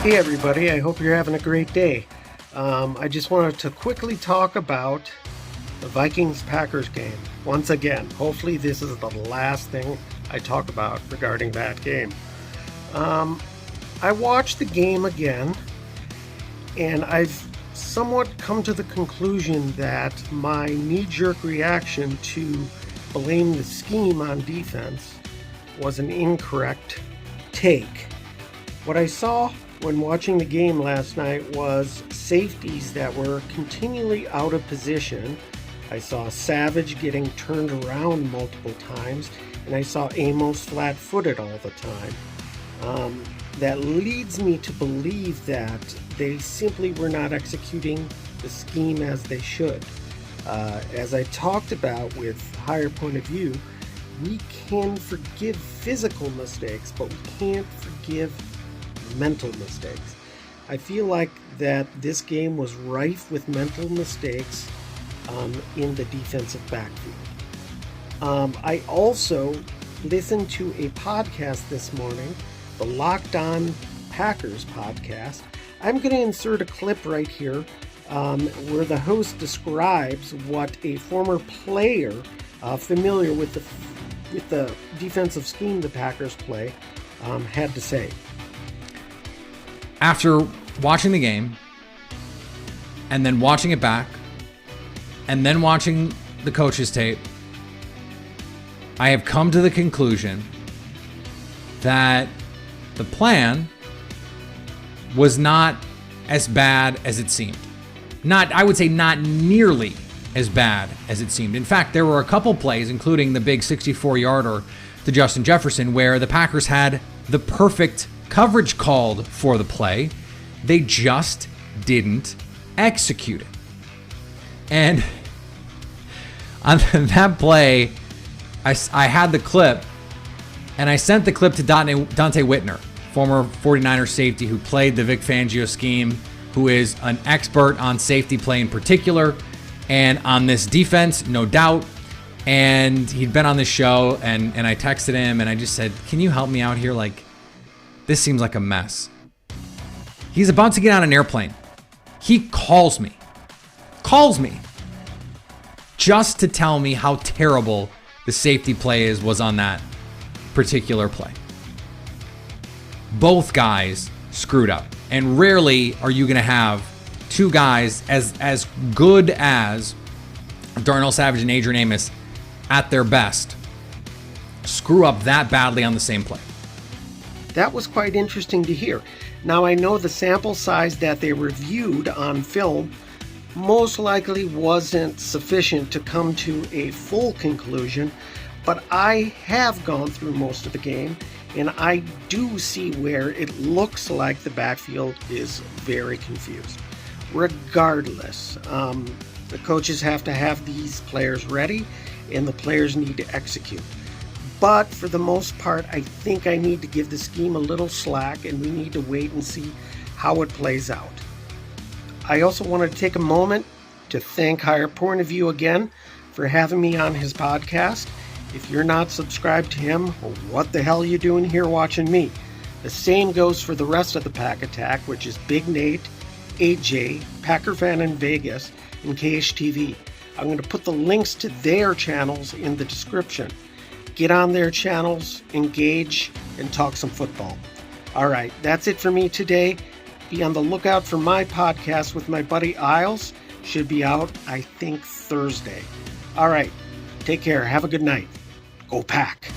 Hey everybody, I hope you're having a great day. I just wanted to quickly talk about the Vikings-Packers game. Once again, hopefully this is the last thing I talk about regarding that game. I watched the game again, and I've somewhat come to the conclusion that my knee-jerk reaction to blame the scheme on defense was an incorrect take. What I saw when watching the game last night was safeties that were continually out of position. I saw Savage getting turned around multiple times, and I saw Amos flat-footed all the time. That leads me to believe that they simply were not executing the scheme as they should. As I talked about with Higher Point of View, we can forgive physical mistakes, but we can't forgive mental mistakes. I feel like that this game was rife with mental mistakes in the defensive backfield. I also listened to a podcast this morning, the Locked On Packers podcast. I'm going to insert a clip right here where the host describes what a former player familiar with the defensive scheme the Packers play had to say. After watching the game, and then watching it back, and then watching the coach's tape, I have come to the conclusion that the plan was not as bad as it seemed. I would say not nearly as bad as it seemed. In fact, there were a couple plays, including the big 64-yarder to Justin Jefferson, where the Packers had the perfect coverage called for the play. They just didn't execute it. And on that play, I had the clip, and I sent the clip to Dante Whitner, former 49ers safety who played the Vic Fangio scheme, who is an expert on safety play in particular, and on this defense, no doubt. And he'd been on this show, and I texted him, and I just said, can you help me out here? This seems like a mess. He's about to get on an airplane. He calls me just to tell me how terrible the safety play was on that particular play. Both guys screwed up. And rarely are you going to have two guys as good as Darnell Savage and Adrian Amos at their best screw up that badly on the same play. That was quite interesting to hear. Now, I know the sample size that they reviewed on film most likely wasn't sufficient to come to a full conclusion, but I have gone through most of the game, and I do see where it looks like the backfield is very confused. Regardless, the coaches have to have these players ready, and the players need to execute. But for the most part, I think I need to give the scheme a little slack, and we need to wait and see how it plays out. I also wanted to take a moment to thank Higher Point of View again for having me on his podcast. If you're not subscribed to him, well, what the hell are you doing here watching me? The same goes for the rest of the Pack Attack, which is Big Nate, AJ, Packer Fan in Vegas, and KHTV. I'm going to put the links to their channels in the description. Get on their channels, engage, and talk some football. All right, that's it for me today. Be on the lookout for my podcast with my buddy Isles. Should be out, I think, Thursday. All right, take care. Have a good night. Go Pack.